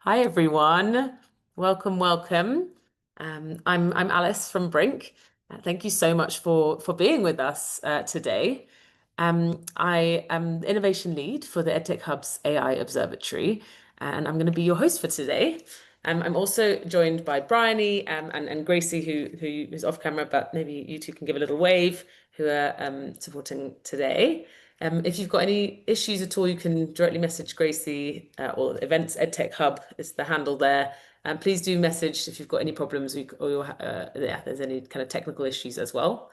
Hi everyone. Welcome, welcome. I'm Alice from Brink. Thank you so much for being with us today. I am the innovation lead for the EdTech Hub's AI Observatory, and I'm going to be your host for today. I'm also joined by Bryony and Gracie, who's off camera, but maybe you two can give a little wave, who are supporting today. If you've got any issues at all, you can directly message Gracie or Events EdTech Hub is the handle there. And please do message if you've got any problems or there's any kind of technical issues as well.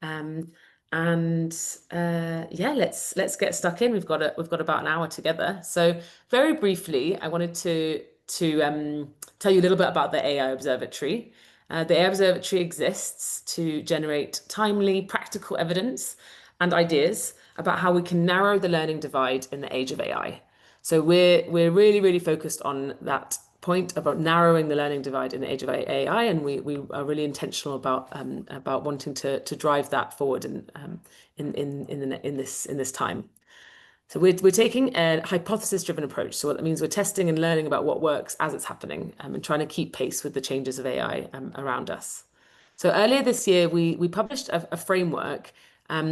Um, and let's get stuck in. We've got about an hour together. So very briefly, I wanted to tell you a little bit about the AI Observatory. The AI Observatory exists to generate timely, practical evidence and ideas about how we can narrow the learning divide in the age of AI. So we're really focused on that point about narrowing the learning divide in the age of AI, and we are really intentional about wanting to drive that forward in this time. So we're taking a hypothesis-driven approach. So what that means, we're testing and learning about what works as it's happening, and trying to keep pace with the changes of AI around us. So earlier this year, we published a framework,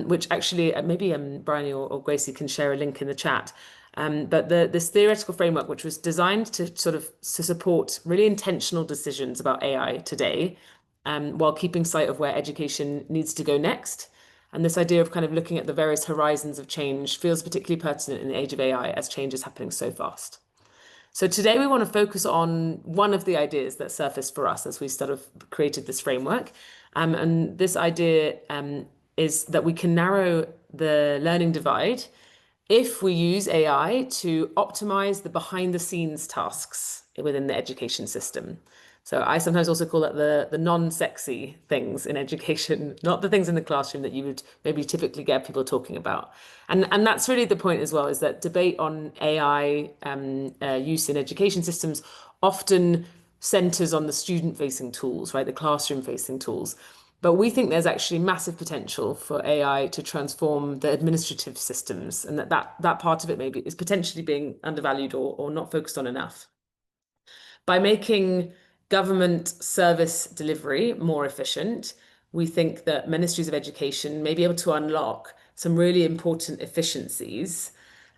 which actually maybe Bryony or Gracie can share a link in the chat. But this theoretical framework, which was designed to to support really intentional decisions about AI today, while keeping sight of where education needs to go next. And this idea of kind of looking at the various horizons of change feels particularly pertinent in the age of AI as change is happening so fast. So today we want to focus on one of the ideas that surfaced for us as we sort of created this framework. And this idea is that we can narrow the learning divide if we use AI to optimize the behind the scenes tasks within the education system. So I sometimes also call it the non-sexy things in education, not the things in the classroom that you would maybe typically get people talking about. And that's really the point as well, is that debate on AI use in education systems often centers on the student-facing tools, right? The classroom-facing tools. But we think there's actually massive potential for AI to transform the administrative systems, and that part of it maybe is potentially being undervalued or not focused on enough. By making government service delivery more efficient, we think that ministries of education may be able to unlock some really important efficiencies,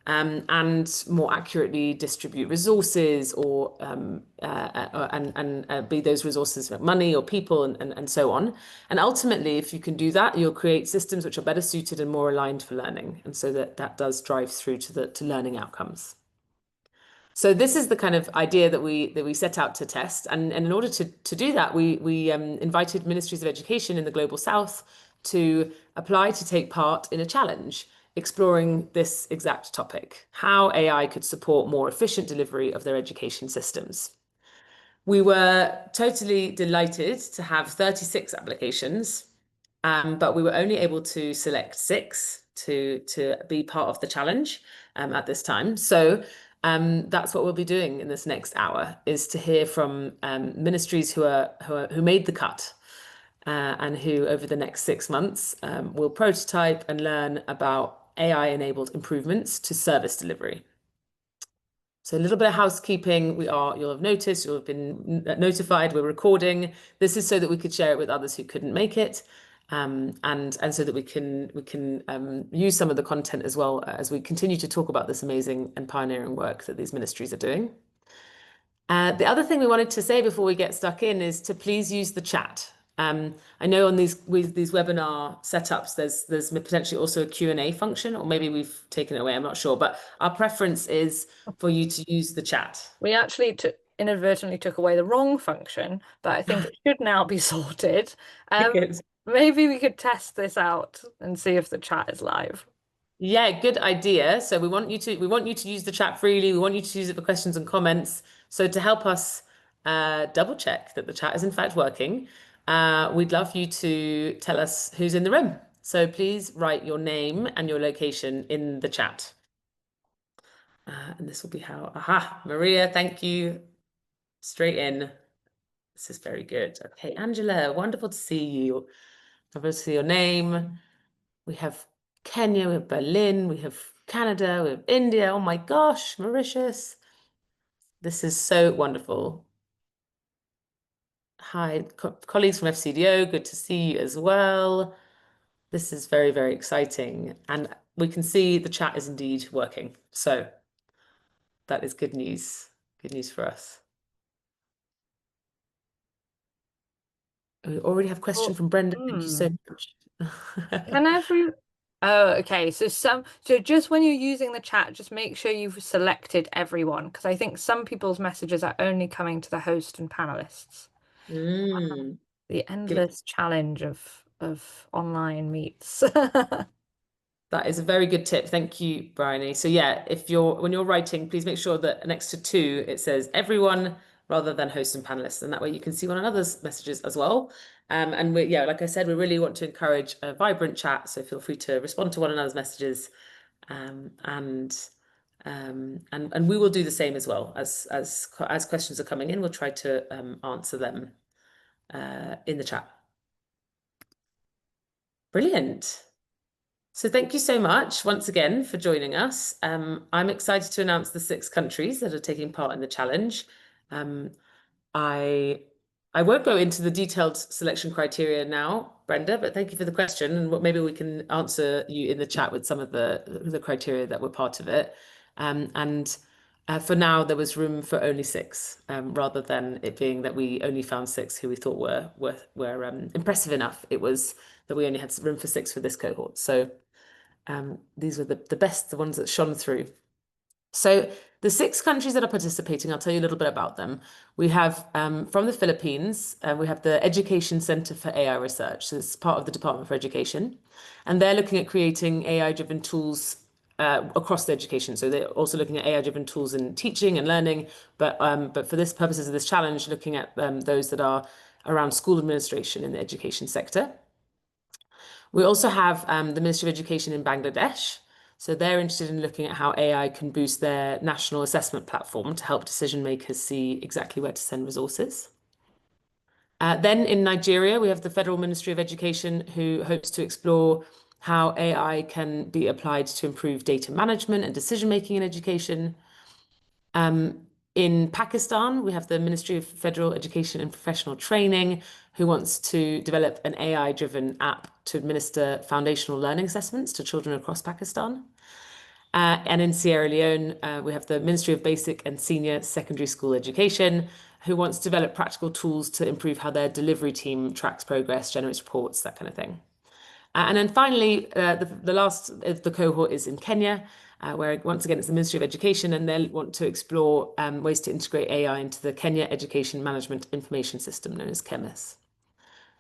and more accurately distribute resources and be those resources money or people and so on. And ultimately, if you can do that, you'll create systems which are better suited and more aligned for learning. And so that does drive through to learning outcomes. So this is the kind of idea that we set out to test, and in order to do that, we invited ministries of education in the global south to apply to take part in a challenge exploring this exact topic: how AI could support more efficient delivery of their education systems. We were totally delighted to have 36 applications, but we were only able to select 6 to be part of the challenge at this time. So that's what we'll be doing in this next hour, is to hear from ministries who made the cut, and who over the next 6 months will prototype and learn about AI-enabled improvements to service delivery. So a little bit of housekeeping. You'll have noticed, you'll have been notified we're recording. This is so that we could share it with others who couldn't make it, and so that we can use some of the content as well as we continue to talk about this amazing and pioneering work that these ministries are doing. The other thing we wanted to say before we get stuck in is to please use the chat. I know on these webinar setups, there's potentially also a Q&A function, or maybe we've taken it away, I'm not sure, but our preference is for you to use the chat. We actually inadvertently took away the wrong function, but I think it should now be sorted. Good. Maybe we could test this out and see if the chat is live. Yeah, good idea. So we want you to use the chat freely. We want you to use it for questions and comments. So to help us double check that the chat is in fact working, we'd love you to tell us who's in the room. So please write your name and your location in the chat. And this will be how, aha, Maria, thank you. Straight in. This is very good. Okay, Angela, wonderful to see you. Wonderful to see your name. We have Kenya, we have Berlin, we have Canada, we have India. Oh my gosh, Mauritius. This is so wonderful. Hi, colleagues from FCDO, good to see you as well. This is very, very exciting. And we can see the chat is indeed working. So that is good news. Good news for us. We already have a question Oh, from Brenda. Thank you so hmm. much. Can every Oh, okay. So just when you're using the chat, just make sure you've selected everyone, because I think some people's messages are only coming to the host and panelists. Mm, The good. endless challenge of online meets. That is a very good tip. Thank you, Bryony. So yeah, if you're when you're writing, please make sure that next to two it says everyone rather than host and panelists, and that way you can see one another's messages as well. And we yeah, like I said, we really want to encourage a vibrant chat. So feel free to respond to one another's messages, um, and and we will do the same as well as questions are coming in. We'll try to answer them in the chat. Brilliant. So thank you so much once again for joining us. I'm excited to announce the 6 countries that are taking part in the challenge. Um, I I won't go into the detailed selection criteria now, Brenda, but thank you for the question, and maybe we can answer you in the chat with some of the criteria that were part of it. And for now, there was room for only 6, rather than it being that we only found 6 who we thought were impressive enough. It was that we only had room for 6 for this cohort. So these were the best, the ones that shone through. So the 6 countries that are participating, I'll tell you a little bit about them. We have from the Philippines, we have the Education Center for AI Research. So it's part of the Department for Education. And they're looking at creating AI-driven tools across the education. So they're also looking at AI-driven tools in teaching and learning, but for this purposes of this challenge, looking at those that are around school administration in the education sector. We also have the Ministry of Education in Bangladesh. So they're interested in looking at how AI can boost their national assessment platform to help decision makers see exactly where to send resources. Then in Nigeria, we have the Federal Ministry of Education, who hopes to explore how AI can be applied to improve data management and decision making in education. In Pakistan, we have the Ministry of Federal Education and Professional Training, who wants to develop an AI-driven app to administer foundational learning assessments to children across Pakistan. And in Sierra Leone, we have the Ministry of Basic and Senior Secondary School Education, who wants to develop practical tools to improve how their delivery team tracks progress, generates reports, that kind of thing. And then finally, the last of the cohort is in Kenya, where once again it's the Ministry of Education, and they want to explore ways to integrate AI into the Kenya Education Management Information System, known as KEMIS.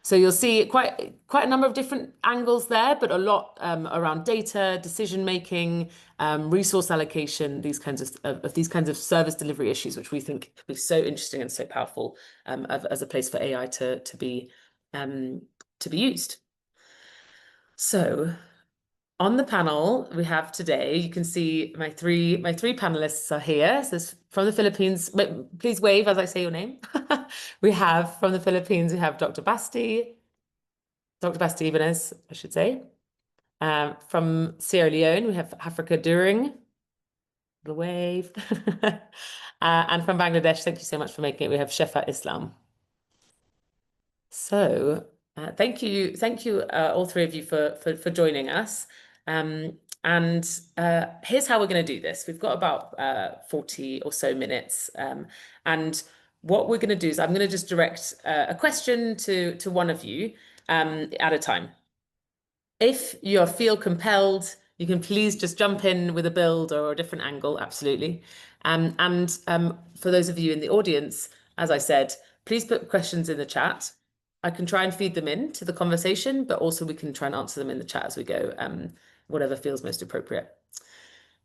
So you'll see quite a number of different angles there, but a lot around data, decision making, resource allocation, these kinds of service delivery issues, which we think could be so interesting and so powerful as a place for AI to be used. So on the panel we have today, you can see my three panelists are here. So from the Philippines, please wave as I say your name. We have from the Philippines, we have Dr. Basti Ibanez, I should say. From Sierra Leone, we have Africa During, the wave. And from Bangladesh, thank you so much for making it. We have Shefa Islam. So thank you, all 3 of you for joining us. And here's how we're going to do this. We've got about 40 or so minutes, and what we're going to do is I'm going to just direct a question to one of you at a time. If you feel compelled, you can please just jump in with a build or a different angle, absolutely. And for those of you in the audience, as I said, please put questions in the chat. I can try and feed them into the conversation, but also we can try and answer them in the chat as we go, whatever feels most appropriate.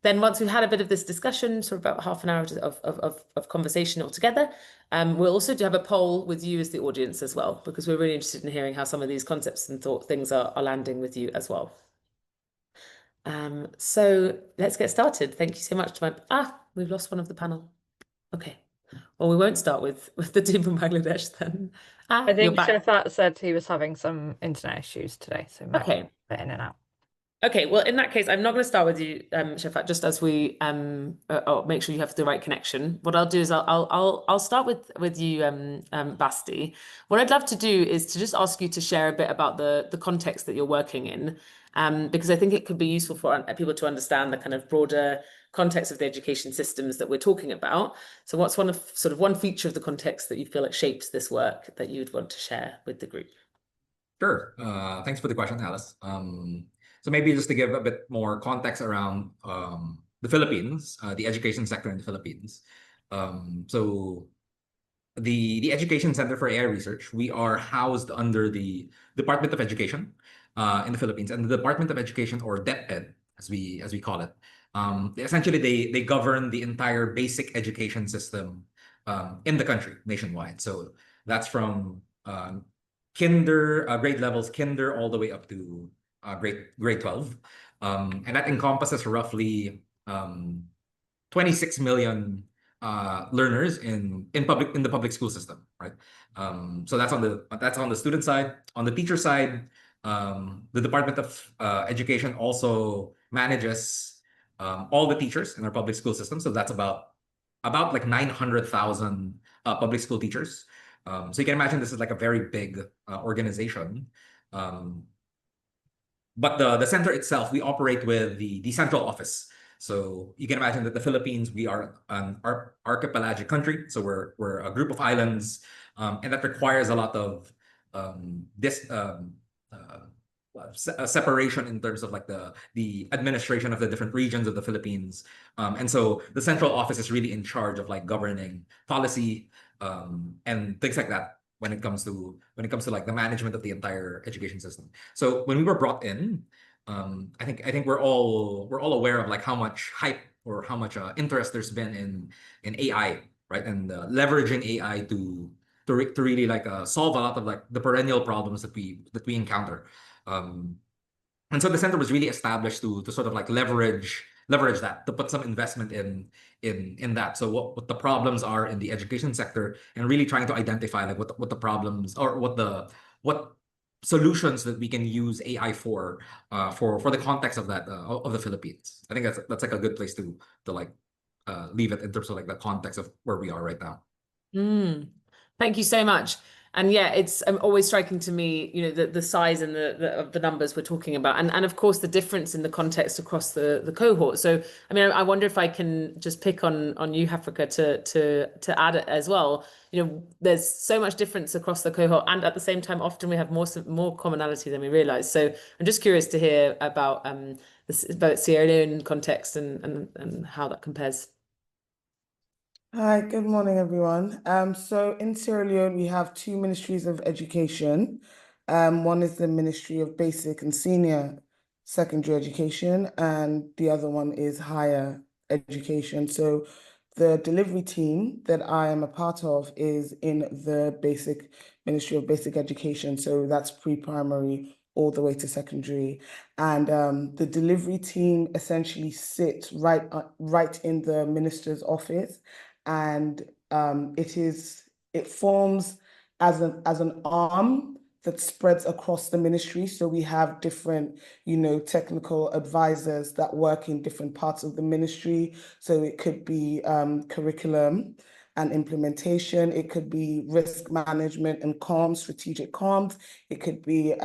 Then once we've had a bit of this discussion, sort of about half an hour of conversation altogether, we'll also do have a poll with you as the audience as well, because we're really interested in hearing how some of these concepts and thought things are landing with you as well. So let's get started. Thank you so much to we've lost one of the panel. Okay. Well, we won't start with the team from Bangladesh then. I You're think back. Shafat said he was having some internet issues today, so might Okay. be in and out. Okay, well, in that case, I'm not going to start with you, Shafat, just as we oh, make sure you have the right connection. What I'll do is I'll start with you, Basti. What I'd love to do is to just ask you to share a bit about the context that you're working in, because I think it could be useful for people to understand the kind of broader context of the education systems that we're talking about. So, what's one feature of the context that you feel like shapes this work that you'd want to share with the group? Sure. Thanks for the question, Alice. So maybe just to give a bit more context around the Philippines, the education sector in the Philippines. So the Education Center for AI Research, we are housed under the Department of Education in the Philippines, and the Department of Education, or DepEd, as we call it. Essentially, they govern the entire basic education system in the country nationwide. So that's from grade levels, kinder all the way up to grade 12, and that encompasses roughly 26 million learners in the public school system, right? So that's on the student side. On the teacher side, the Department of Education also manages all the teachers in our public school system. So that's about like 900,000 public school teachers. So you can imagine this is like a very big organization. But the center itself, we operate with the central office. So you can imagine that the Philippines, we are an archipelagic country. So we're a group of islands, and that requires a lot of this separation in terms of like the administration of the different regions of the Philippines. And so the central office is really in charge of like governing policy and things like that when it comes to like the management of the entire education system. So when we were brought in, I think we're all aware of like how much hype or how much interest there's been in AI, right? And leveraging AI to really like solve a lot of like the perennial problems that we encounter. Um, and so the center was really established to sort of like leverage that, to put some investment in that. So what the problems are in the education sector, and really trying to identify like what the problems, or what solutions that we can use AI for the context of that of the Philippines. I think that's like a good place to like leave it in terms of like the context of where we are right now. Mm. Thank you so much. And yeah, it's always striking to me, the size and of the numbers we're talking about, and of course the difference in the context across the cohort. So, I mean, I wonder if I can just pick on you, Africa, to add it as well. There's so much difference across the cohort, and at the same time, often we have more commonality than we realize. So, I'm just curious to hear about about Sierra Leone context and how that compares. Hi, good morning, everyone. So in Sierra Leone, we have two ministries of education. One is the Ministry of Basic and Senior Secondary Education, and the other one is Higher Education. So the delivery team that I am a part of is in the Ministry of Basic Education. So that's pre-primary all the way to secondary. And the delivery team essentially sits right in the minister's office, and it forms as an arm that spreads across the ministry. So we have different, technical advisors that work in different parts of the ministry. So it could be curriculum and implementation. It could be risk management and comms, strategic comms. It could be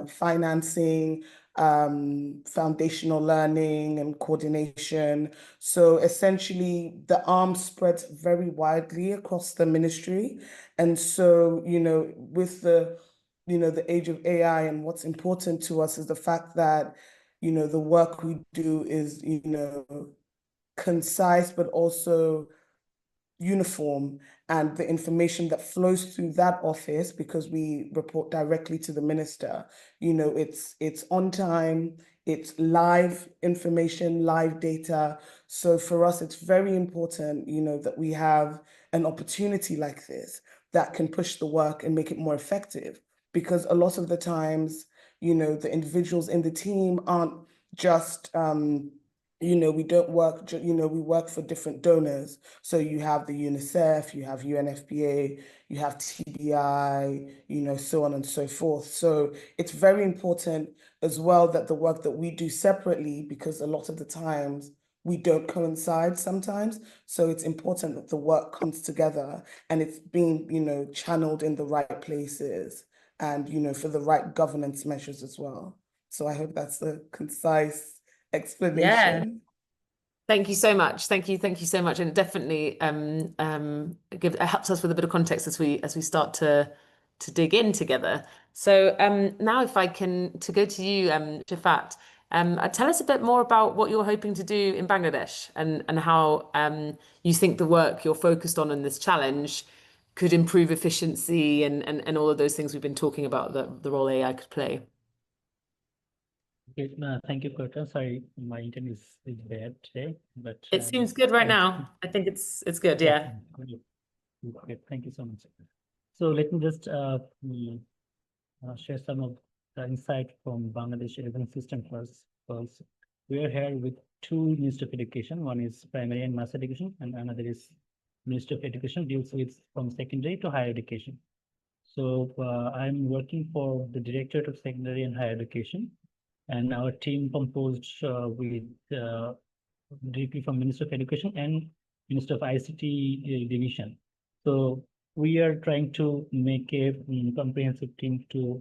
financing, foundational learning and coordination. So essentially, the arm spreads very widely across the ministry. And so, with the age of AI, and what's important to us is the fact that, the work we do is, concise, but also uniform, and the information that flows through that office, because we report directly to the minister, it's on time, it's live information, live data. So for us, it's very important, that we have an opportunity like this that can push the work and make it more effective, because a lot of the times, the individuals in the team aren't just we don't work, we work for different donors. So you have the UNICEF, you have UNFPA, you have TBI, so on and so forth. So it's very important as well that the work that we do separately, because a lot of the times we don't coincide sometimes. So it's important that the work comes together and it's being, channeled in the right places and, for the right governance measures as well. So I hope that's a concise explanation. Thank you so much. Thank you so much. And it definitely helps us with a bit of context as we start to dig in together. So now if I can go to you, Jafat, tell us a bit more about what you're hoping to do in Bangladesh and how you think the work you're focused on in this challenge could improve efficiency and all of those things we've been talking about, the role AI could play. Okay, thank you, Kota. Sorry, my internet is bad today, but It seems good right now. I think it's good, yeah. Okay, thank you so much. So let me just share some of the insight from Bangladesh education system first. Because we are here with two Ministry of Education. One is primary and mass education, and another is Ministry of Education deals with from secondary to higher education. So I'm working for the Directorate of Secondary and Higher Education, and our team composed with directly from Minister of Education and Minister of ICT division. So we are trying to make a comprehensive team to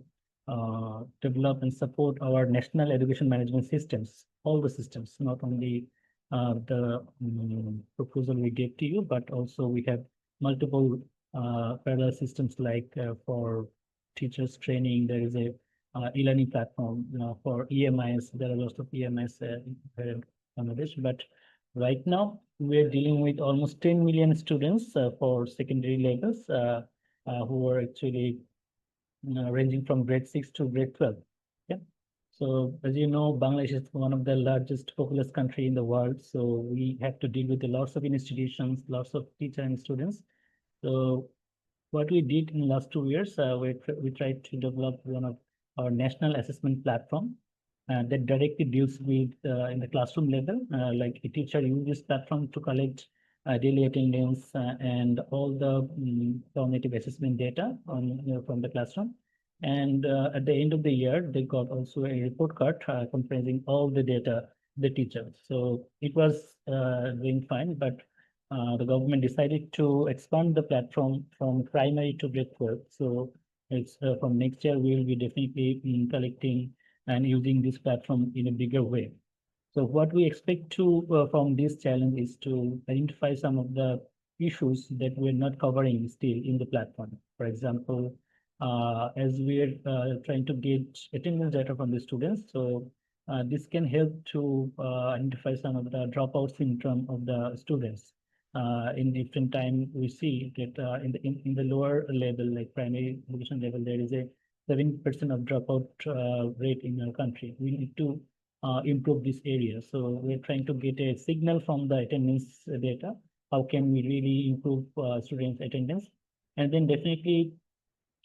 develop and support our national education management systems, all the systems, not only the proposal we gave to you, but also we have multiple parallel systems like for teachers training, there is a e-learning platform. For EMIs, there are lots of EMIs in Bangladesh, but right now we're dealing with almost 10 million students for secondary levels who are actually ranging from grade 6 to grade 12. Yeah. So as you know, Bangladesh is one of the largest populous country in the world. So we have to deal with lots of institutions, lots of teachers and students. So what we did in the last 2 years, we tried to develop one of our national assessment platform that directly deals with in the classroom level, like a teacher uses this platform to collect daily attendance and all the formative assessment data from the classroom. And at the end of the year, they got also a report card comprising all the data the teacher. So it was doing fine, but the government decided to expand the platform from primary to grade 12. So it's from next year, we will be definitely collecting and using this platform in a bigger way. So what we expect to from this challenge is to identify some of the issues that we're not covering still in the platform. For example, as we're trying to get attendance data from the students, so this can help to identify some of the dropout syndrome of the students. In different time, we see that in the lower level, like primary education level, there is a 7% of dropout rate in our country. We need to improve this area. So we're trying to get a signal from the attendance data. How can we really improve students' attendance? And then definitely,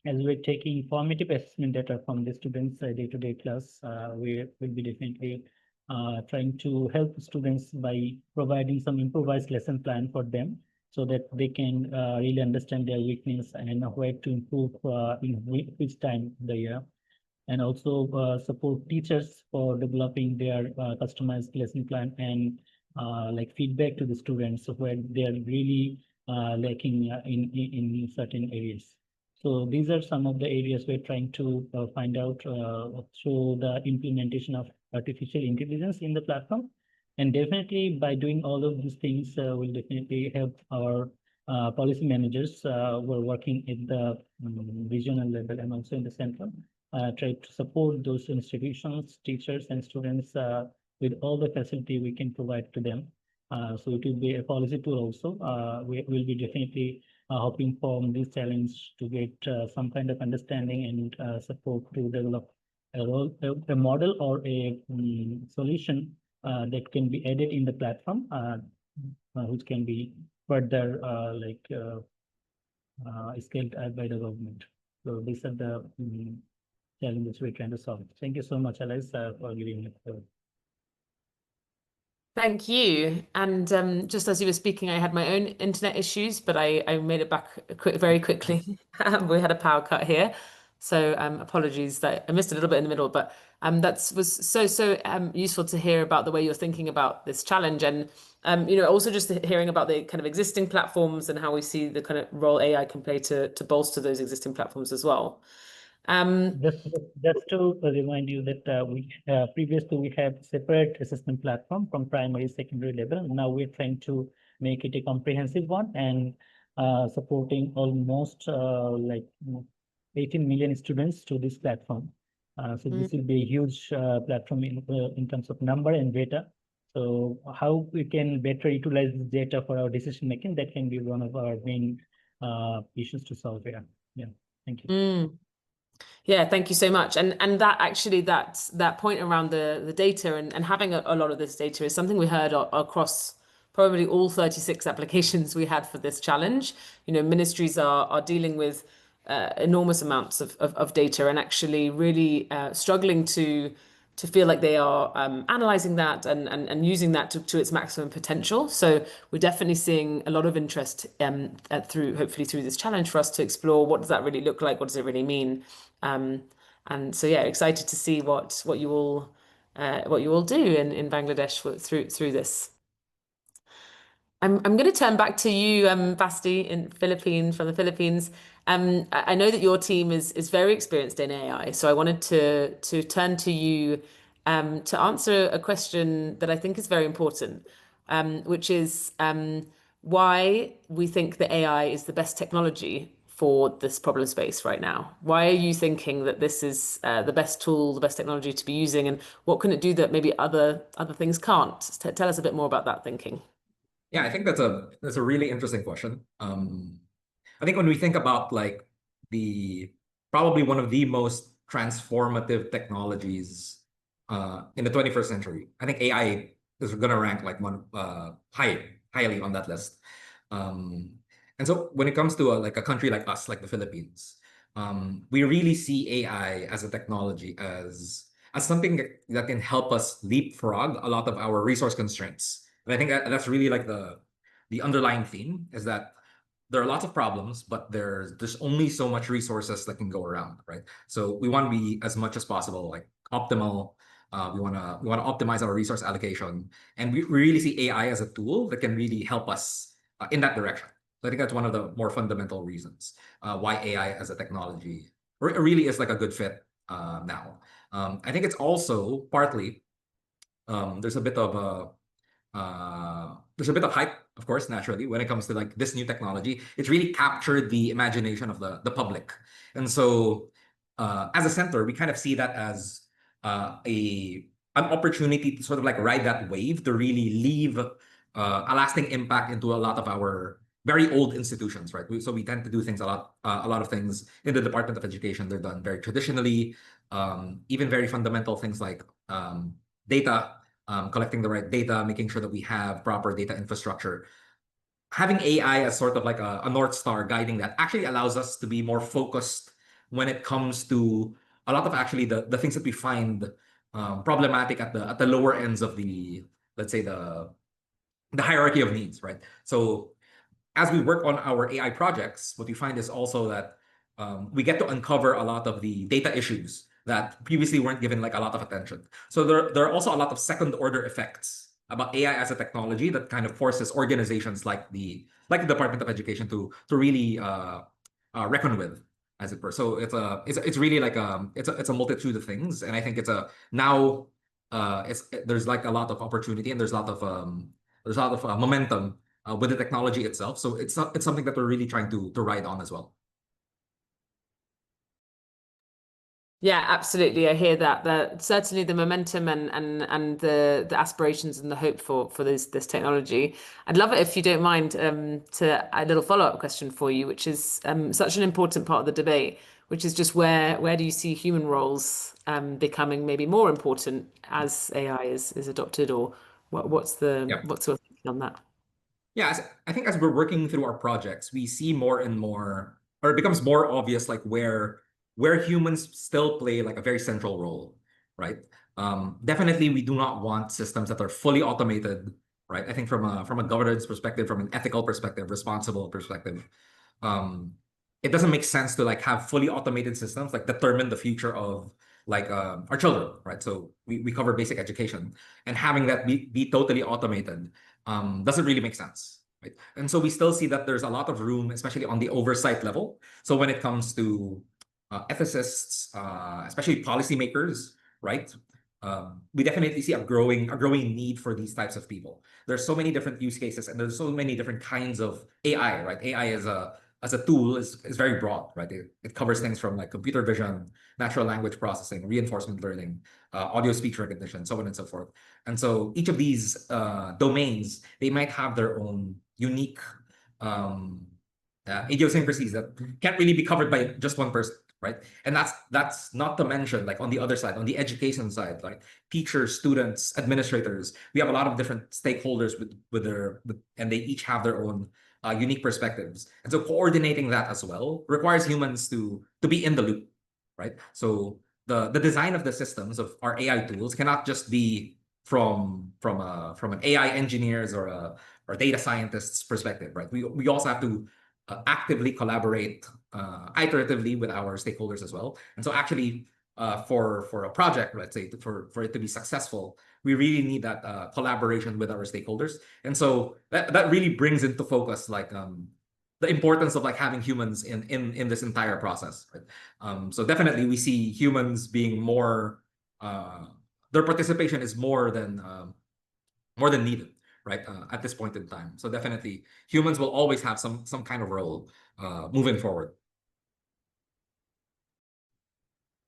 as we're taking formative assessment data from the students' day-to-day class, we will be definitely trying to help students by providing some improvised lesson plan for them so that they can really understand their weakness and where to improve in which time of the year. And also support teachers for developing their customized lesson plan and like feedback to the students where they are really lacking in certain areas. So these are some of the areas we're trying to find out through the implementation of artificial intelligence in the platform. And definitely by doing all of these things will definitely help our policy managers who are working at the regional level and also in the central, try to support those institutions, teachers and students with all the facility we can provide to them. So it will be a policy tool also. We will be definitely hoping from this challenge to get some kind of understanding and support to develop a model or a solution that can be added in the platform, which can be further scaled by the government. So these are the challenges we're trying to solve. Thank you so much, Alice, for giving me the Thank you. And just as you were speaking, I had my own internet issues, but I made it back very quickly. We had a power cut here. So apologies that I missed a little bit in the middle, but that was so useful to hear about the way you're thinking about this challenge. And also just hearing about the kind of existing platforms and how we see the kind of role AI can play to bolster those existing platforms as well. Just to remind you that we previously we had separate assessment platform from primary, secondary level. Now we're trying to make it a comprehensive one and supporting almost 18 million students to this platform. So this will be a huge platform in terms of number and data. So how we can better utilize this data for our decision making, that can be one of our main issues to solve here. Yeah, thank you. Yeah, thank you so much. And that actually that point around the data and having a lot of this data is something we heard across probably all 36 applications we had for this challenge. Ministries are dealing with enormous amounts of data and actually really struggling to feel like they are analyzing that and using that to its maximum potential. So we're definitely seeing a lot of interest hopefully through this challenge for us to explore what does that really look like, what does it really mean. And so, yeah, excited to see what you all do in Bangladesh through this. I'm going to turn back to you, Basti, from the Philippines. I know that your team is very experienced in AI, so I wanted to turn to you to answer a question that I think is very important, which is why we think that AI is the best technology for this problem space right now. Why are you thinking that this is the best tool, the best technology to be using, and what can it do that maybe other things can't? Tell us a bit more about that thinking. Yeah, I think that's a really interesting question. I think when we think about like probably one of the most transformative technologies in the 21st century, I think AI is going to rank like one highly on that list. And so when it comes to like a country like us, like the Philippines, we really see AI as a technology as something that can help us leapfrog a lot of our resource constraints. And I think that's really like the underlying theme is that there are lots of problems, but there's only so much resources that can go around, right? So we want to be as much as possible like optimal. We want to optimize our resource allocation, and we really see AI as a tool that can really help us in that direction. So I think that's one of the more fundamental reasons why AI as a technology really is like a good fit now. I think it's also partly there's a bit of hype, of course, naturally, when it comes to like this new technology. It's really captured the imagination of the public. And so as a center, we kind of see that as an opportunity to sort of like ride that wave to really leave a lasting impact into a lot of our very old institutions, right? So we tend to do things a lot of things in the Department of Education. They're done very traditionally, even very fundamental things like data, collecting the right data, making sure that we have proper data infrastructure. Having AI as sort of like a North Star guiding that actually allows us to be more focused when it comes to a lot of actually the things that we find problematic at the lower ends of let's say the hierarchy of needs, right? So as we work on our AI projects, what we find is also that we get to uncover a lot of the data issues that previously weren't given like a lot of attention. So there are also a lot of second order effects about AI as a technology that kind of forces organizations like the Department of Education to really reckon with, as it were. So it's really like it's a multitude of things, and I think there's like a lot of opportunity, and there's a lot of momentum with the technology itself. So it's something that we're really trying to ride on as well. Yeah, absolutely. I hear that. Certainly the momentum and the aspirations and the hope for this technology. I'd love it if you don't mind to a little follow-up question for you, which is such an important part of the debate, which is just where do you see human roles becoming maybe more important as AI is adopted, or what's your thinking on that? Yeah, I think as we're working through our projects, we see more and more, or it becomes more obvious, like where humans still play like a very central role, right? Definitely, we do not want systems that are fully automated, right? I think from a governance perspective, from an ethical perspective, responsible perspective, it doesn't make sense to like have fully automated systems like determine the future of like our children, right? So we cover basic education, and having that be totally automated doesn't really make sense, right? And so we still see that there's a lot of room, especially on the oversight level. So when it comes to ethicists, especially policymakers, right? We definitely see a growing need for these types of people. There's so many different use cases, and there's so many different kinds of AI, right? AI as a tool is very broad, right? It covers things from like computer vision, natural language processing, reinforcement learning, audio speech recognition, so on and so forth. And so each of these domains, they might have their own unique idiosyncrasies that can't really be covered by just one person, right? And that's not to mention like on the other side, on the education side, like teachers, students, administrators. We have a lot of different stakeholders and they each have their own unique perspectives. And so coordinating that as well requires humans to be in the loop, right? So the design of the systems of our AI tools cannot just be from an AI engineer's or data scientist's perspective, right? We also have to actively collaborate iteratively with our stakeholders as well. And so actually for a project, let's say for it to be successful, we really need that collaboration with our stakeholders. And so that really brings into focus like the importance of like having humans in this entire process, right? So definitely we see humans being more their participation is more than needed, right? At this point in time. So definitely humans will always have some kind of role moving forward.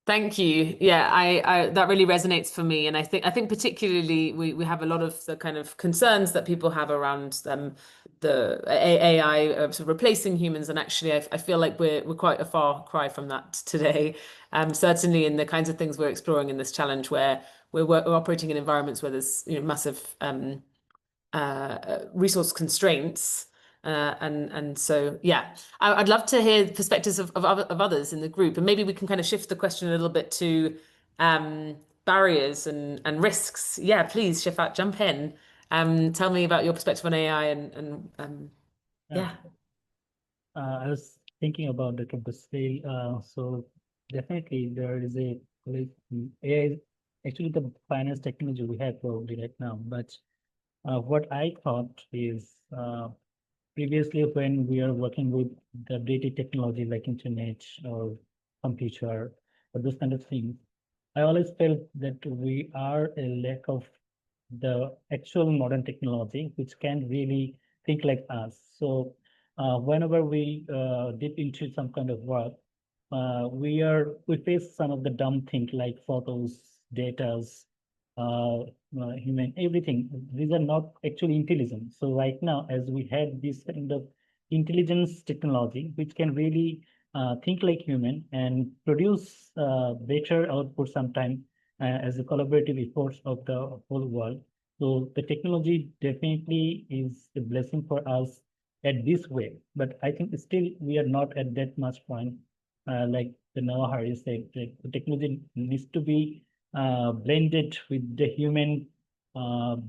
Thank you. Yeah, I that really resonates for me, and I think particularly we have a lot of the kind of concerns that people have around the AI sort of replacing humans, and actually I feel like we're quite a far cry from that today. Certainly in the kinds of things we're exploring in this challenge, where we're operating in environments where there's massive resource constraints. And so, yeah, I'd love to hear perspectives of others in the group, and maybe we can kind of shift the question a little bit to barriers and risks. Yeah, please, Shafat, jump in. Tell me about your perspective on AI and yeah. I was thinking about the campus fail. So definitely there is AI is actually the finest technology we have probably right now. But what I thought is previously when we are working with the updated technology like internet or computer or those kind of things, I always felt that we are a lack of the actual modern technology which can really think like us. So whenever we dip into some kind of work, we face some of the dumb things like photos, datas, human, everything. These are not actually intelligent. So right now, as we have this kind of intelligence technology, which can really think like human and produce better output sometime as a collaborative efforts of the whole world. So the technology definitely is a blessing for us at this way, but I think still we are not at that much point. Like the Noah Harris said, the technology needs to be blended with the human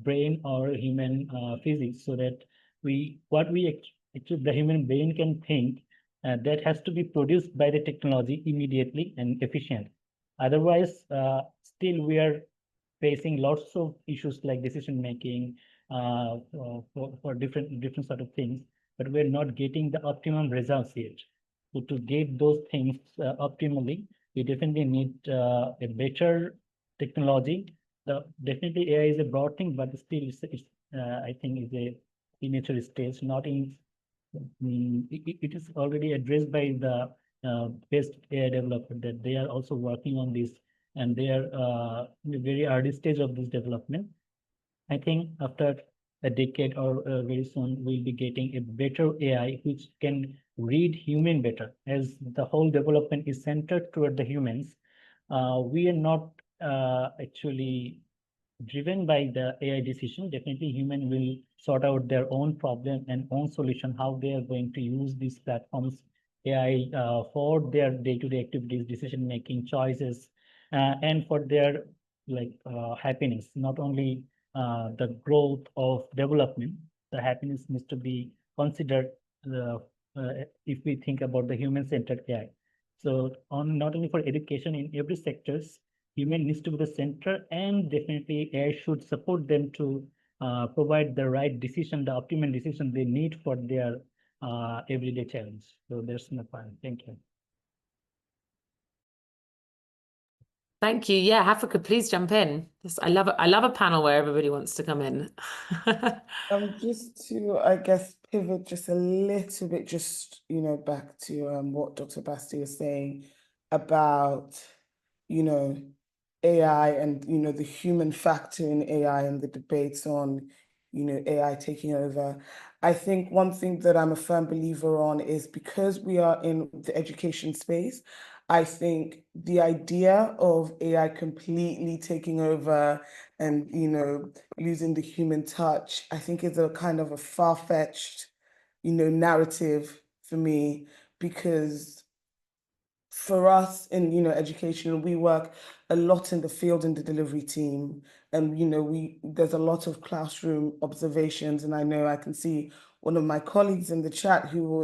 brain or human physics, so that actually the human brain can think, that has to be produced by the technology immediately and efficient. Otherwise, still we are facing lots of issues like decision making for different sort of things, but we're not getting the optimum results yet. So to get those things optimally, we definitely need a better technology. Definitely AI is a broad thing, but still it's I think is a immature stage, not in it is already addressed by the best AI developer that they are also working on this, and they are in a very early stage of this development. I think after a decade or very soon, we'll be getting a better AI which can read human better, as the whole development is centered toward the humans. We are not actually driven by the AI decision. Definitely human will sort out their own problem and own solution, how they are going to use these platforms, AI, for their day-to-day activities, decision-making choices, and for their happiness, not only the growth of development. The happiness needs to be considered if we think about the human-centered AI. So not only for education, in every sectors, human needs to be the center, and definitely AI should support them to provide the right decision, the optimal decision they need for their everyday challenge. So there's my point. Thank you. Thank you. Yeah, Africa, please jump in. I love a panel where everybody wants to come in. Just to, I guess, pivot just a little bit, just, back to what Dr. Basti was saying about, AI and, the human factor in AI and the debates on, AI taking over. I think one thing that I'm a firm believer on is, because we are in the education space, I think the idea of AI completely taking over and, losing the human touch, I think is a kind of a far-fetched, narrative for me, because for us in, education, we work a lot in the field in the delivery team, and, there's a lot of classroom observations, and I know I can see one of my colleagues in the chat who will,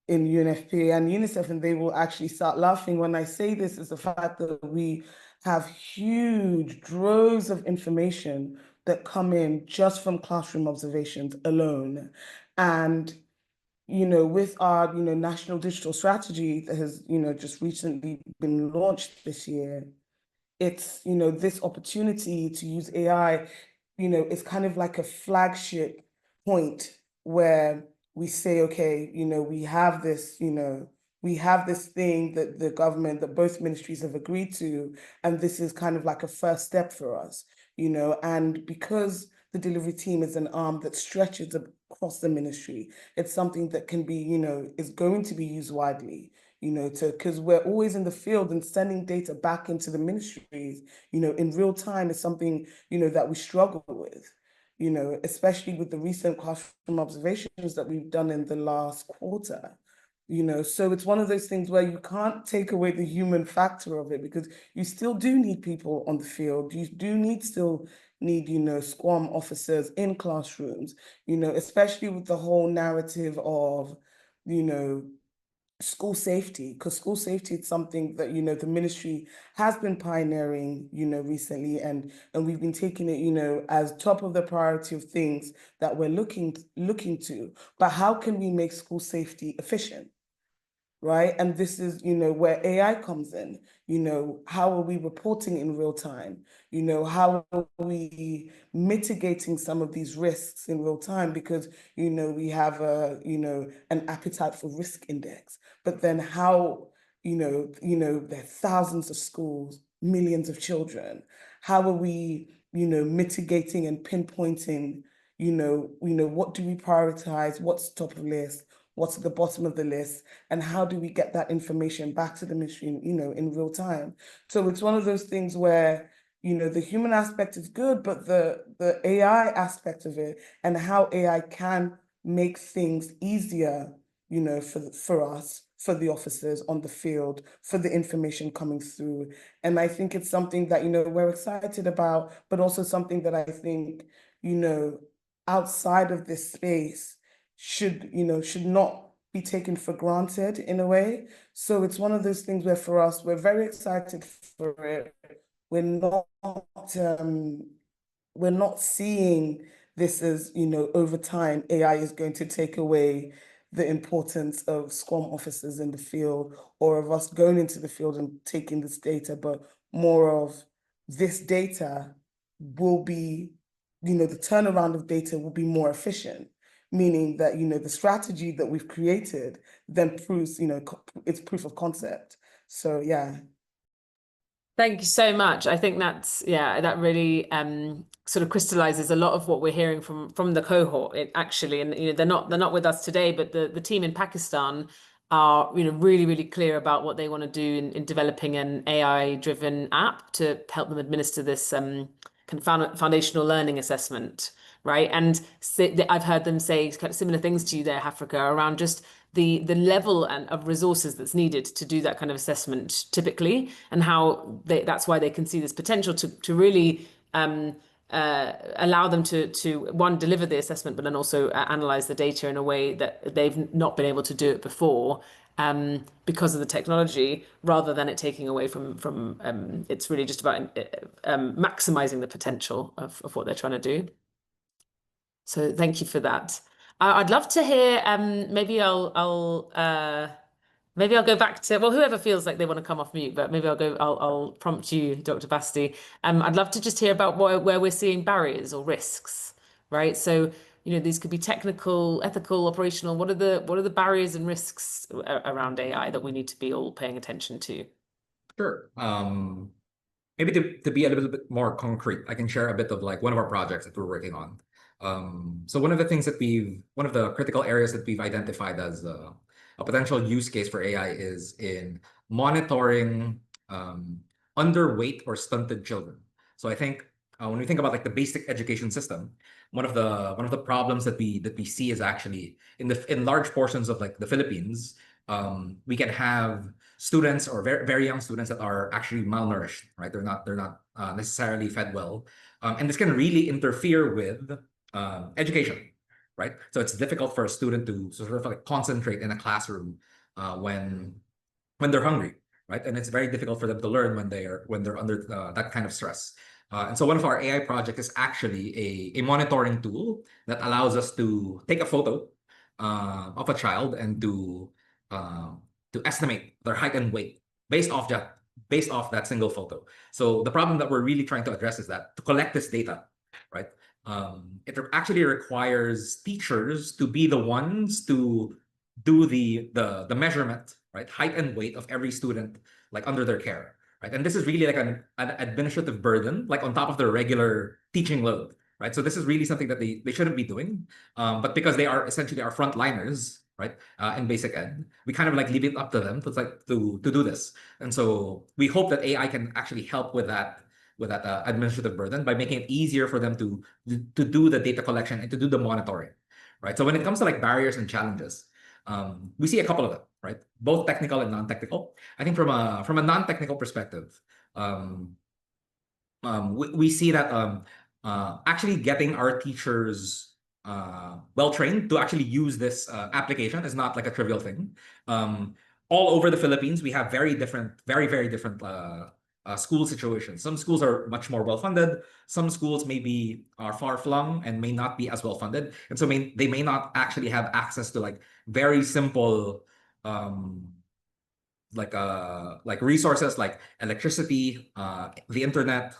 in UNFPA and UNICEF, and they will actually start laughing when I say this, is the fact that we have huge droves of information that come in just from classroom observations alone. And, with our, national digital strategy that has, just recently been launched this year, it's, this opportunity to use AI, it's kind of like a flagship point where we say, okay, we have this, we have this thing that the government, that both ministries have agreed to, and this is kind of like a first step for us, and because the delivery team is an arm that stretches across the ministry, it's something that can be, is going to be used widely, because we're always in the field, and sending data back into the ministries, in real time is something, that we struggle with, especially with the recent classroom observations that we've done in the last quarter. So it's one of those things where you can't take away the human factor of it, because you still do need people on the field. You do still need, SCORM officers in classrooms, especially with the whole narrative of, school safety, because school safety is something that, the ministry has been pioneering, recently, and we've been taking it, as top of the priority of things that we're looking to. But how can we make school safety efficient? Right? And this is, where AI comes in. How are we reporting in real time? How are we mitigating some of these risks in real time? Because, we have an appetite for risk index. But then how, there are thousands of schools, millions of children. How are we, mitigating and pinpointing, what do we prioritize? What's top of the list? What's at the bottom of the list, and how do we get that information back to the ministry, in real time? So it's one of those things where, the human aspect is good, but the AI aspect of it, and how AI can make things easier, for us, for the officers on the field, for the information coming through. And I think it's something that, we're excited about, but also something that I think, outside of this space, should not be taken for granted in a way. So it's one of those things where, for us, we're very excited for it. We're not seeing this as, over time, AI is going to take away the importance of SCORM officers in the field, or of us going into the field and taking this data, but more of this data will be, the turnaround of data will be more efficient, meaning that, the strategy that we've created then proves, it's proof of concept. So, yeah. Thank you so much. I think that really sort of crystallizes a lot of what we're hearing from the cohort. And they're not with us today, but the team in Pakistan are really, really clear about what they want to do in developing an AI-driven app to help them administer this kind of foundational learning assessment, right? And I've heard them say kind of similar things to you there, Africa, around just the level of resources that's needed to do that kind of assessment typically, and how that's why they can see this potential to really allow them to one, deliver the assessment, but then also analyze the data in a way that they've not been able to do it before, because of the technology, rather than it taking away from it's really just about maximizing the potential of what they're trying to do. So thank you for that. I'd love to hear, maybe I'll go back to, well, whoever feels like they want to come off mute, but maybe I'll prompt you, Dr. Basti. I'd love to just hear about where we're seeing barriers or risks, right? So, these could be technical, ethical, operational. What are the barriers and risks around AI that we need to be all paying attention to? Sure. Maybe to be a little bit more concrete, I can share a bit of like one of our projects that we're working on. So one of the critical areas that we've identified as a potential use case for AI is in monitoring underweight or stunted children. So I think when we think about like the basic education system, one of the problems that we see is actually in large portions of like the Philippines, we can have students or very, very young students that are actually malnourished, right? They're not necessarily fed well, and this can really interfere with education, right? So it's difficult for a student to sort of like concentrate in a classroom when they're hungry, right? And it's very difficult for them to learn when they're under that kind of stress. And so one of our AI projects is actually a monitoring tool that allows us to take a photo of a child and to estimate their height and weight based off that single photo. So the problem that we're really trying to address is that to collect this data, right? It actually requires teachers to be the ones to do the measurement, right? Height and weight of every student, like under their care, right? And this is really like an administrative burden, like on top of their regular teaching load, right? So this is really something that they shouldn't be doing, but because they are essentially our frontliners, right? In basic ed, we kind of like leave it up to them to do this. And so we hope that AI can actually help with that administrative burden by making it easier for them to do the data collection and to do the monitoring, right? So when it comes to like barriers and challenges, we see a couple of them, right? Both technical and non-technical. I think from a non-technical perspective, we see that actually getting our teachers well trained to actually use this application is not like a trivial thing. All over the Philippines, we have very different school situations. Some schools are much more well funded. Some schools maybe are far flung and may not be as well funded, and so they may not actually have access to like very simple like resources like electricity, the internet.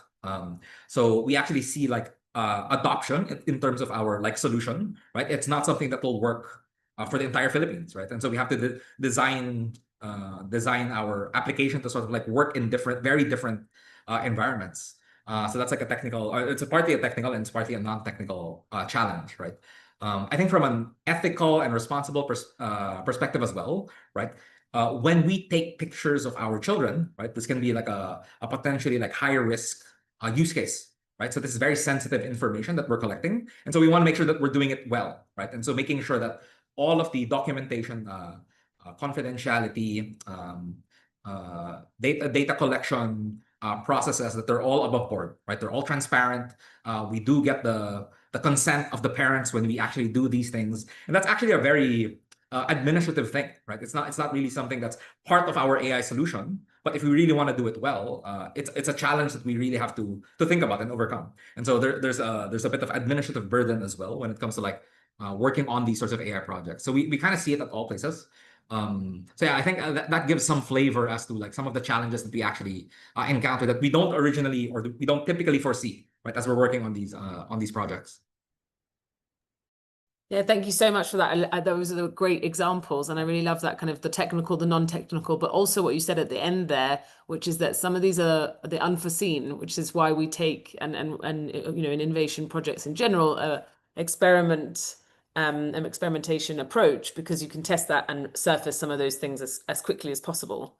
So we actually see like adoption in terms of our like solution, right? It's not something that will work for the entire Philippines, right? And so we have to design our application to sort of like work in very different environments. So that's like a technical, it's partly a technical and it's partly a non-technical challenge, right? I think from an ethical and responsible perspective as well, right? When we take pictures of our children, right, this can be like a potentially like higher risk use case, right? So this is very sensitive information that we're collecting, and so we want to make sure that we're doing it well, right? And so making sure that all of the documentation, confidentiality, data collection processes, that they're all above board, right? They're all transparent. We do get the consent of the parents when we actually do these things, and that's actually a very administrative thing, right? It's not really something that's part of our AI solution, but if we really want to do it well, it's a challenge that we really have to think about and overcome. And so there's a bit of administrative burden as well when it comes to like working on these sorts of AI projects. So we kind of see it at all places. So yeah, I think that gives some flavor as to like some of the challenges that we actually encounter that we don't originally or we don't typically foresee, right, as we're working on these projects. Yeah, thank you so much for that. Those are the great examples, and I really love that kind of the technical, the non-technical, but also what you said at the end there, which is that some of these are the unforeseen, which is why we take and in innovation projects in general, an experimentation approach, because you can test that and surface some of those things as quickly as possible.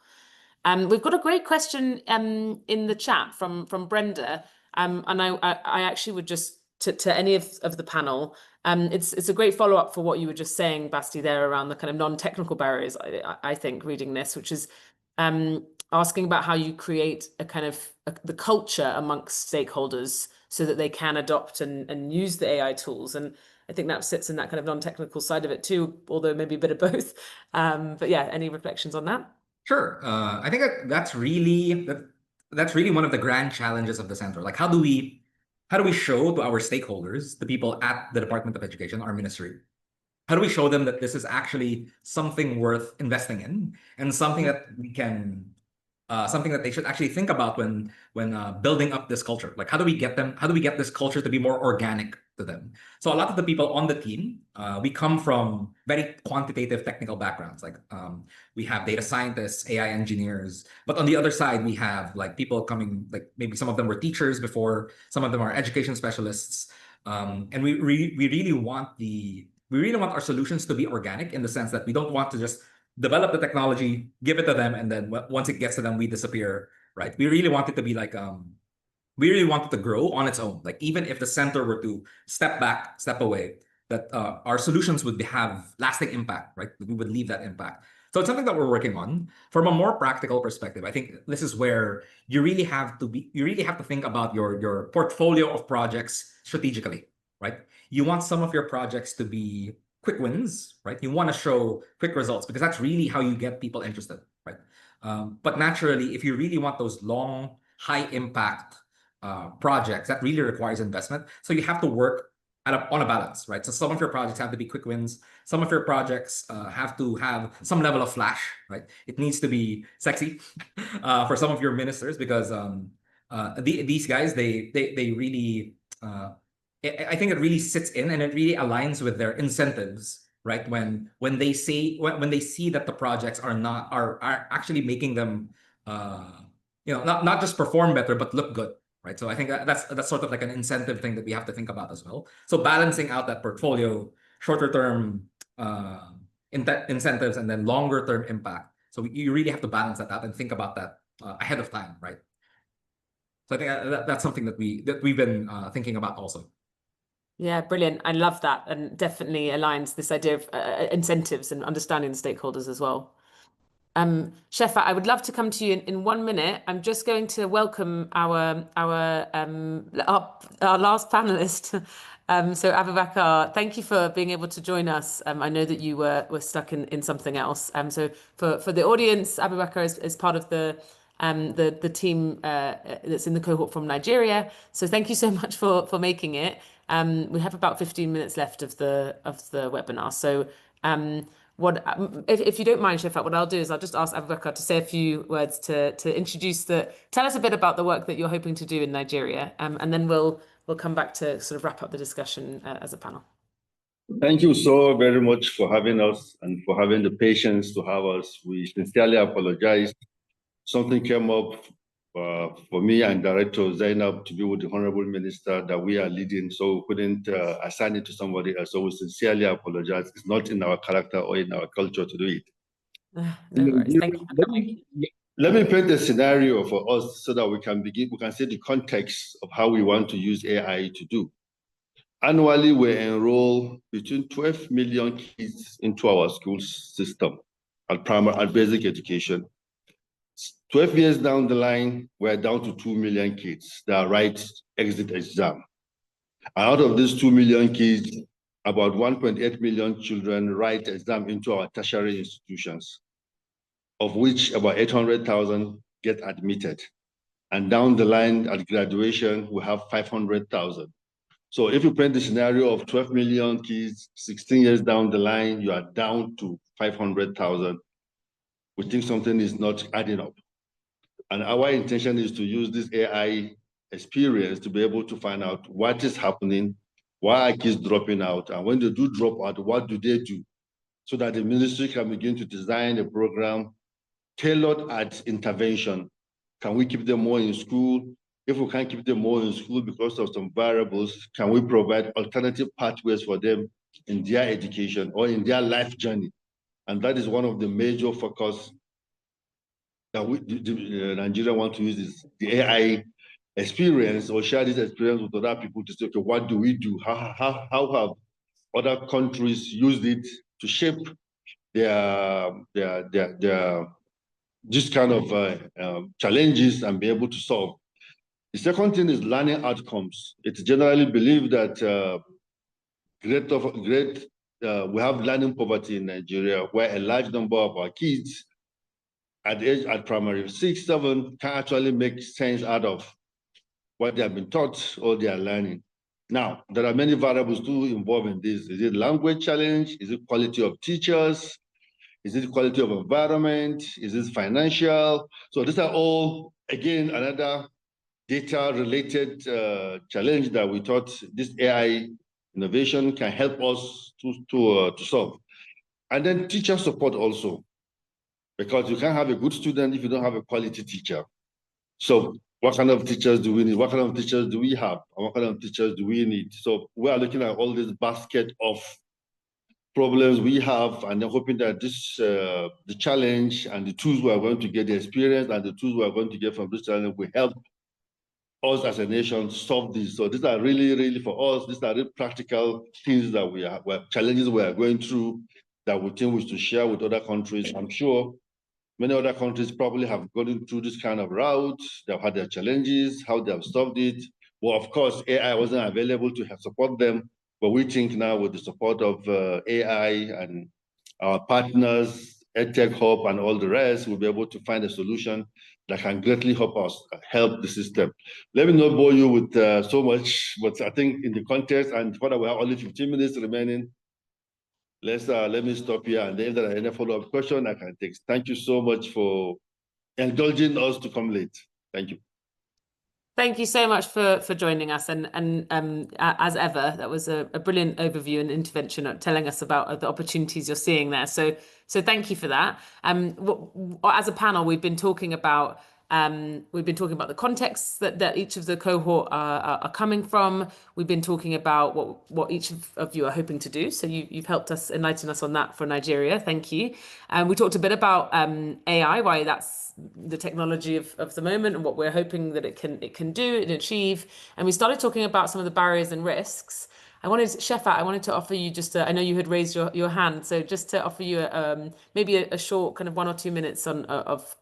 We've got a great question in the chat from Brenda, and I actually would just to any of the panel. It's a great follow-up for what you were just saying, Basti, there around the kind of non-technical barriers, I think, reading this, which is asking about how you create a kind of the culture amongst stakeholders so that they can adopt and use the AI tools. And I think that sits in that kind of non-technical side of it too, although maybe a bit of both. But yeah, any reflections on that? Sure. I think that's really one of the grand challenges of the center. Like, how do we show to our stakeholders, the people at the Department of Education, our ministry, how do we show them that this is actually something worth investing in and something that we can something that they should actually think about when building up this culture? Like, how do we get this culture to be more organic to them? So a lot of the people on the team, we come from very quantitative technical backgrounds. Like, we have data scientists, AI engineers, but on the other side, we have like people coming, like maybe some of them were teachers before, some of them are education specialists. And we really want our solutions to be organic, in the sense that we don't want to just develop the technology, give it to them, and then once it gets to them, we disappear, right? We really want it to be like, we really want it to grow on its own. Like, even if the center were to step back, step away, that our solutions would have lasting impact, right? We would leave that impact. So it's something that we're working on. From a more practical perspective, I think this is where you really have to think about your portfolio of projects strategically, right? You want some of your projects to be quick wins, right? You want to show quick results because that's really how you get people interested, right? But naturally, if you really want those long, high impact projects, that really requires investment. So you have to work on a balance, right? So some of your projects have to be quick wins. Some of your projects have to have some level of flash, right? It needs to be sexy for some of your ministers, because these guys, they really, I think it really sits in and it really aligns with their incentives, right? When they see that the projects are actually making them, not just perform better, but look good, right? So I think that's sort of like an incentive thing that we have to think about as well. So balancing out that portfolio, shorter term incentives, and then longer term impact. So you really have to balance that out and think about that ahead of time, right? So I think that's something that we've been thinking about also. Yeah, brilliant. I love that, and definitely aligns this idea of incentives and understanding the stakeholders as well. Shefa, I would love to come to you in 1 minute. I'm just going to welcome our last panelist. So Abubakar, thank you for being able to join us. I know that you were stuck in something else. So for the audience, Abubakar is part of the team that's in the cohort from Nigeria. So thank you so much for making it. We have about 15 minutes left of the webinar. So if you don't mind, Shefat, what I'll do is I'll just ask Abubakar to say a few words to tell us a bit about the work that you're hoping to do in Nigeria, and then we'll come back to sort of wrap up the discussion as a panel. Thank you so very much for having us and for having the patience to have us. We sincerely apologize. Something came up for me and Director Zainab to be with the Honorable Minister that we are leading, so we couldn't assign it to somebody else. So we sincerely apologize. It's not in our character or in our culture to do it. No worries. Thank you for coming. Let me paint a scenario for us so that we can see the context of how we want to use AI to do. Annually, we enroll between 12 million kids into our school system at primary and basic education. 12 years down the line, we're down to 2 million kids that write exit exam. And out of these 2 million kids, about 1.8 million children write exam into our tertiary institutions, of which about 800,000 get admitted. And down the line at graduation, we have 500,000. So if you paint the scenario of 12 million kids, 16 years down the line, you are down to 500,000. We think something is not adding up. And our intention is to use this AI experience to be able to find out what is happening, why are kids dropping out, and when they do drop out, what do they do? So that the ministry can begin to design a program tailored at intervention. Can we keep them more in school? If we can't keep them more in school because of some variables, can we provide alternative pathways for them in their education or in their life journey? And that is one of the major focus that Nigeria want to use is the AI experience or share this experience with other people to say, okay, what do we do? How have other countries used it to shape their this kind of challenges and be able to solve. The second thing is learning outcomes. It's generally believed that we have learning poverty in Nigeria, where a large number of our kids at primary 6, 7 can actually make sense out of what they have been taught or they are learning. Now, there are many variables too involved in this. Is it language challenge? Is it quality of teachers? Is it quality of environment? Is it financial? So these are all, again, another data-related challenge that we thought this AI innovation can help us to solve. And then teacher support also, because you can't have a good student if you don't have a quality teacher. So what kind of teachers do we need? What kind of teachers do we have? And what kind of teachers do we need? So we are looking at all this basket of problems we have, and then hoping that this the challenge and the tools we are going to get, the experience and the tools we are going to get from this challenge will help us as a nation solve this. So these are really, really for us, these are really practical things that we are, challenges we are going through that we think we should share with other countries. I'm sure many other countries probably have gone through this kind of route. They've had their challenges, how they have solved it. Well, of course, AI wasn't available to help support them, but we think now with the support of AI and our partners, EdTech Hub and all the rest, we'll be able to find a solution that can greatly help us help the system. Let me not bore you with so much, but I think in the context and for that we have only 15 minutes remaining, let me stop here, and then if there are any follow-up question, I can take. Thank you so much for indulging us to come late. Thank you. Thank you so much for joining us, and as ever, that was a brilliant overview and intervention telling us about the opportunities you're seeing there. So thank you for that. As a panel, we've been talking about the contexts that each of the cohort are coming from. We've been talking about what each of you are hoping to do. So you've helped us enlighten us on that for Nigeria. Thank you. We talked a bit about AI, why that's the technology of the moment and what we're hoping that it can do and achieve. And we started talking about some of the barriers and risks. Shefat, I wanted to offer you I know you had raised your hand, so just to offer you maybe a short kind of 1 or 2 minutes on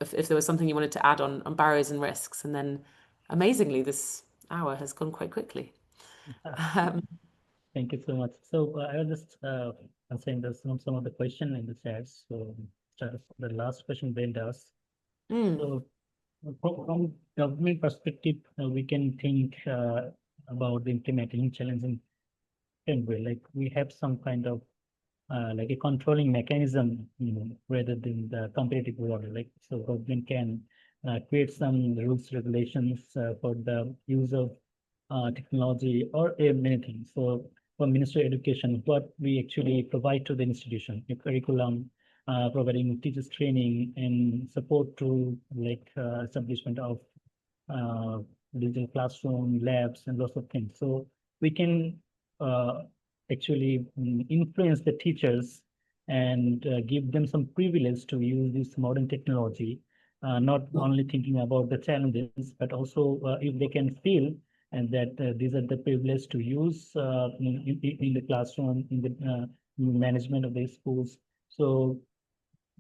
if there was something you wanted to add on barriers and risks. And then amazingly, this hour has gone quite quickly. Thank you so much. So I was just answering some of the question in the chat. So the last question Ben asked. So from government perspective, we can think about the implementing challenging way. Like we have some kind of like a controlling mechanism, rather than the competitive world. Like so, government can create some rules, regulations for the use of technology or many things. So for Ministry of Education, what we actually provide to the institution, a curriculum, providing teachers training and support to like establishment of digital classroom, labs, and lots of things. So we can actually influence the teachers and give them some privilege to use this modern technology, not only thinking about the challenges, but also if they can feel and that these are the privilege to use in the classroom, in the management of the schools. So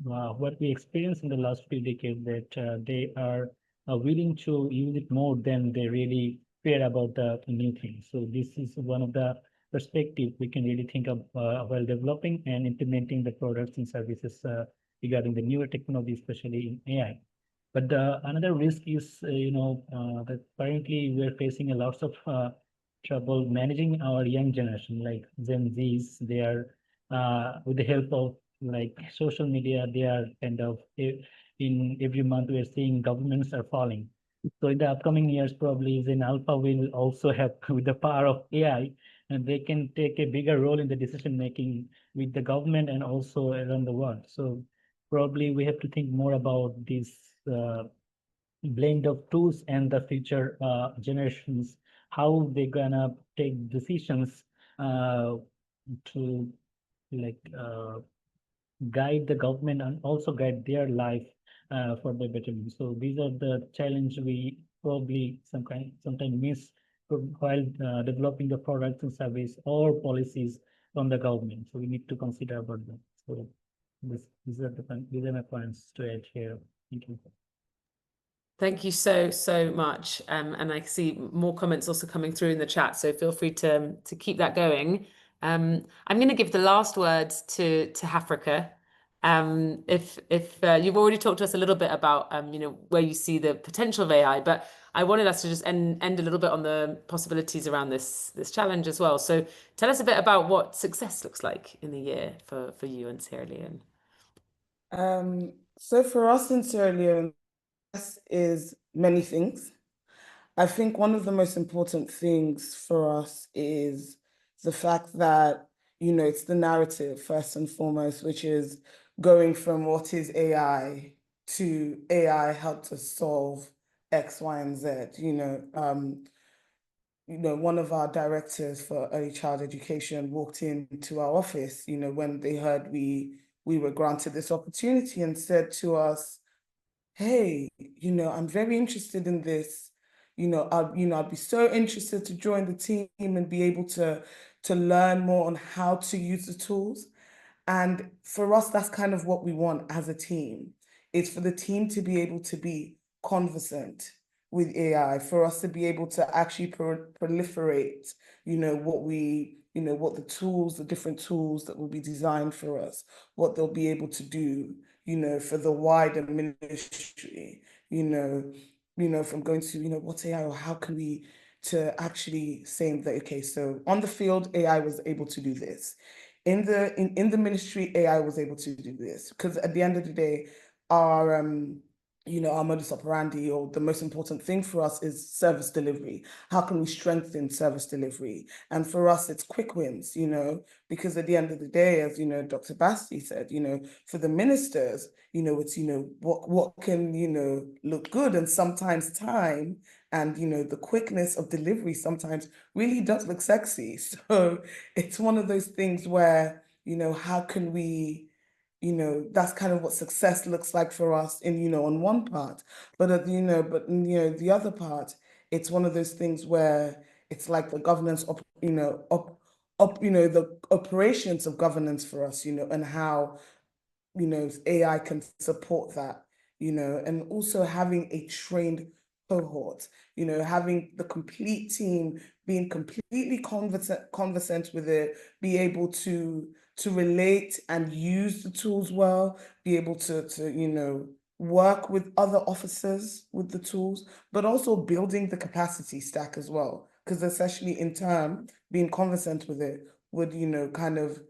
what we experienced in the last few decades that they are willing to use it more than they really care about the new things. So this is one of the perspective we can really think of while developing and implementing the products and services regarding the newer technology, especially in AI. But another risk is, that currently we're facing a lot of trouble managing our young generation, like Gen Zs. They are, with the help of like social media, they are kind of, in every month we're seeing governments are falling. So in the upcoming years, probably Zen Alpha will also have, with the power of AI, and they can take a bigger role in the decision making with the government and also around the world. So probably we have to think more about this blend of tools and the future generations, how they're gonna take decisions to like guide the government and also guide their life for the betterment. So these are the challenge we probably sometimes miss while developing the products and service or policies from the government. So we need to consider about that. So these are my points to add here. Thank you. Thank you so much. And I see more comments also coming through in the chat, so feel free to keep that going. I'm going to give the last words to Hafrika. If you've already talked to us a little bit about where you see the potential of AI, but I wanted us to just end a little bit on the possibilities around this challenge as well. So tell us a bit about what success looks like in the year for you in Sierra Leone. So for us in Sierra Leone, is many things. I think one of the most important things for us is the fact that, it's the narrative first and foremost, which is going from what is AI to AI helped us solve X, Y, and Z. One of our directors for early child education walked into our office, when they heard we were granted this opportunity and said to us, hey, I'm very interested in this. I'd be so interested to join the team and be able to learn more on how to use the tools. And for us, that's kind of what we want as a team. It's for the team to be able to be conversant with AI, for us to be able to actually proliferate, what the tools, the different tools that will be designed for us, what they'll be able to do, for the wider ministry, from going to, what's AI or how can we, to actually saying that, okay, so on the field, AI was able to do this. In the ministry, AI was able to do this. Because at the end of the day, our our modus operandi, or the most important thing for us, is service delivery. How can we strengthen service delivery? And for us, it's quick wins, because at the end of the day, as Dr. Basti said, for the ministers, it's what can look good, and sometimes time and the quickness of delivery sometimes really does look sexy. So it's one of those things where how can we, that's kind of what success looks like for us in on one part, but the other part, it's one of those things where it's like the governance the operations of governance for us, and how AI can support that, and also having a trained cohort, having the complete team being completely conversant with it, be able to relate and use the tools well, be able to work with other officers with the tools, but also building the capacity stack as well. Because essentially in turn, being conversant with it would, kind of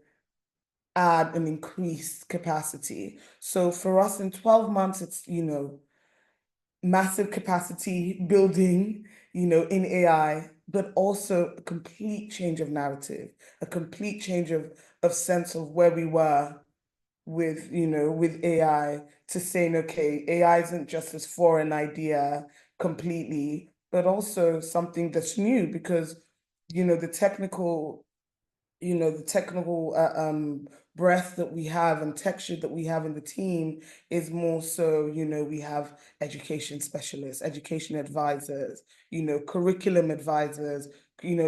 add an increased capacity. So for us in 12 months, it's, massive capacity building, in AI, but also a complete change of narrative, a complete change of sense of where we were with, with AI, to saying, okay, AI isn't just this foreign idea completely, but also something that's new, because, the technical breadth that we have and texture that we have in the team is more so, we have education specialists, education advisors, curriculum advisors,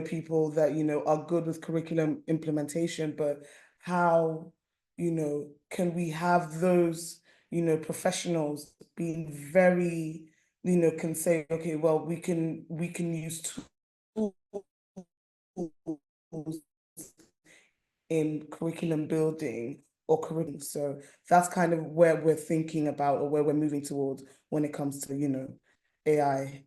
people that, are good with curriculum implementation, but how, can we have those, professionals being very, can say, okay, well, we can use tools in curriculum building or curriculum. So that's kind of where we're thinking about, or where we're moving towards when it comes to, AI,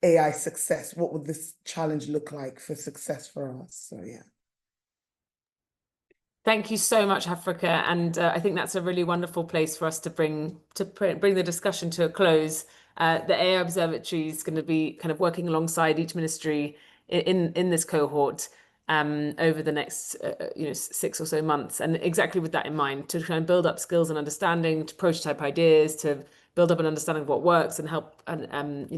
AI success. What would this challenge look like for success for us? So yeah. Thank you so much, Africa, and I think that's a really wonderful place for us to bring the discussion to a close. The AI Observatory is going to be kind of working alongside each ministry in this cohort over the next 6 or so months, and exactly with that in mind, to try and build up skills and understanding, to prototype ideas, to build up an understanding of what works, and help and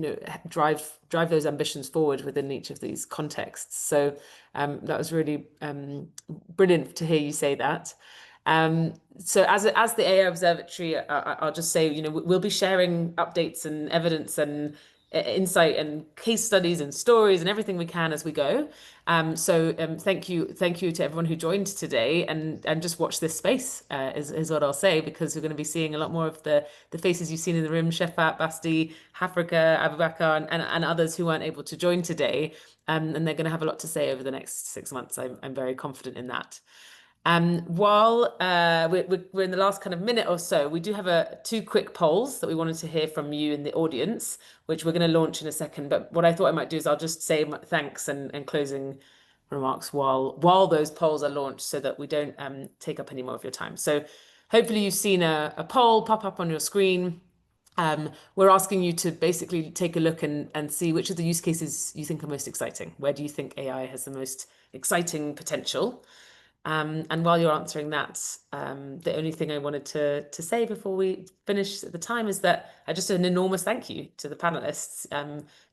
drive those ambitions forward within each of these contexts. So that was really brilliant to hear you say that. So as the AI Observatory, I'll just say, we'll be sharing updates and evidence and insight and case studies and stories and everything we can as we go. Thank you to everyone who joined today, and just watch this space is what I'll say, because we're going to be seeing a lot more of the faces you've seen in the room: Shefat, Basti, Hafrika, Abubakar, and others who weren't able to join today. And they're going to have a lot to say over the next 6 months. I'm very confident in that. While we're in the last kind of minute or so, we do have two quick polls that we wanted to hear from you in the audience, which we're going to launch in a second. But what I thought I might do is I'll just say thanks and closing remarks while those polls are launched, so that we don't take up any more of your time. So hopefully you've seen a poll pop up on your screen. We're asking you to basically take a look and see which of the use cases you think are most exciting. Where do you think AI has the most exciting potential? And while you're answering that, the only thing I wanted to say before we finish at the time is that just an enormous thank you to the panelists.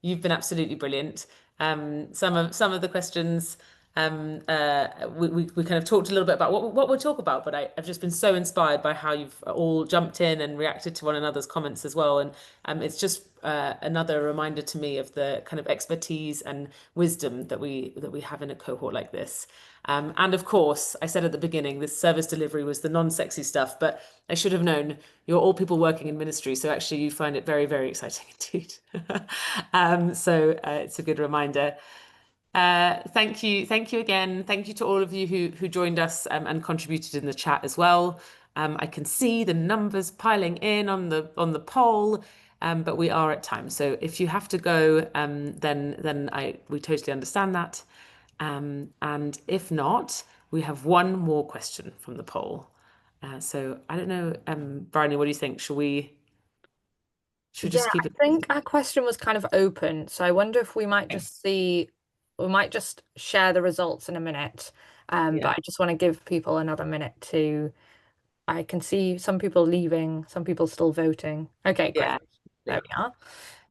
You've been absolutely brilliant. Some of the questions we kind of talked a little bit about what we'll talk about, but I've just been so inspired by how you've all jumped in and reacted to one another's comments as well. And it's just another reminder to me of the kind of expertise and wisdom that we have in a cohort like this. And of course, I said at the beginning, this service delivery was the non-sexy stuff, but I should have known you're all people working in ministry, so actually you find it very, very exciting indeed. It's a good reminder. Thank you again. Thank you to all of you who joined us and contributed in the chat as well. I can see the numbers piling in on the poll, but we are at time. So if you have to go, then we totally understand that. And if not, we have one more question from the poll. So I don't know, Bryony, what do you think? Should we just keep it? I think our question was kind of open, so I wonder if we might just share the results in a minute. But I just want to give people another minute to. I can see some people leaving, some people still voting. Okay, great. Yeah. There we are.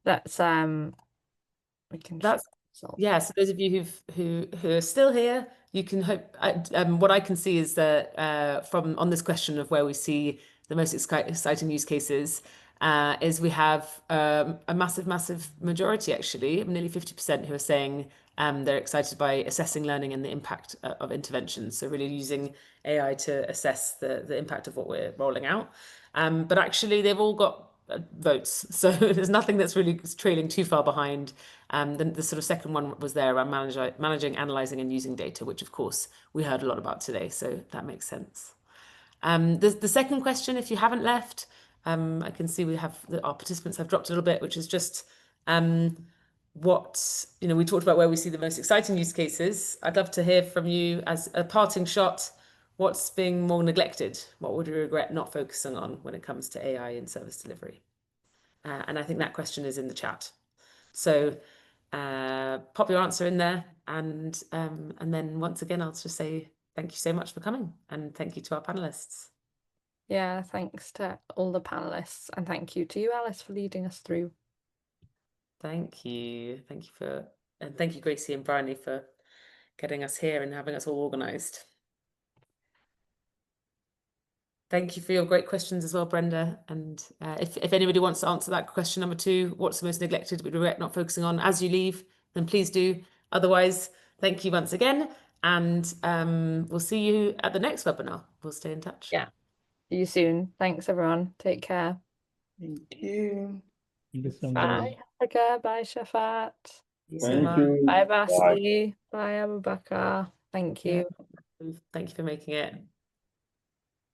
That's we can share the results. Yeah, so those of you who are still here, you can hope. What I can see is that from on this question of where we see the most exciting use cases, is we have a massive majority, actually, nearly 50%, who are saying they're excited by assessing learning and the impact of interventions. So really using AI to assess the impact of what we're rolling out. But actually, they've all got votes, so there's nothing that's really trailing too far behind. The sort of second one was there around managing, analyzing, and using data, which of course we heard a lot about today, so that makes sense. The second question, if you haven't left, I can see our participants have dropped a little bit, which is just what, we talked about where we see the most exciting use cases. I'd love to hear from you as a parting shot. What's being more neglected? What would you regret not focusing on when it comes to AI in service delivery? And I think that question is in the chat. So pop your answer in there, and then once again, I'll just say thank you so much for coming, and thank you to our panelists. Yeah, thanks to all the panelists, and thank you to you, Alice, for leading us through. Thank you. And thank you, Gracie and Bryony, for getting us here and having us all organised. Thank you for your great questions as well, Brenda. And if anybody wants to answer that question number 2, what's the most neglected we regret not focusing on as you leave, then please do. Otherwise, thank you once again, and we'll see you at the next webinar. We'll stay in touch. Yeah. See you soon. Thanks, everyone. Take care. Thank you. Thank you so much. Bye, Africa. Bye, Shafat. Thank you. Bye, Basti. Bye, Abubakar. Thank you. Thank you for making it.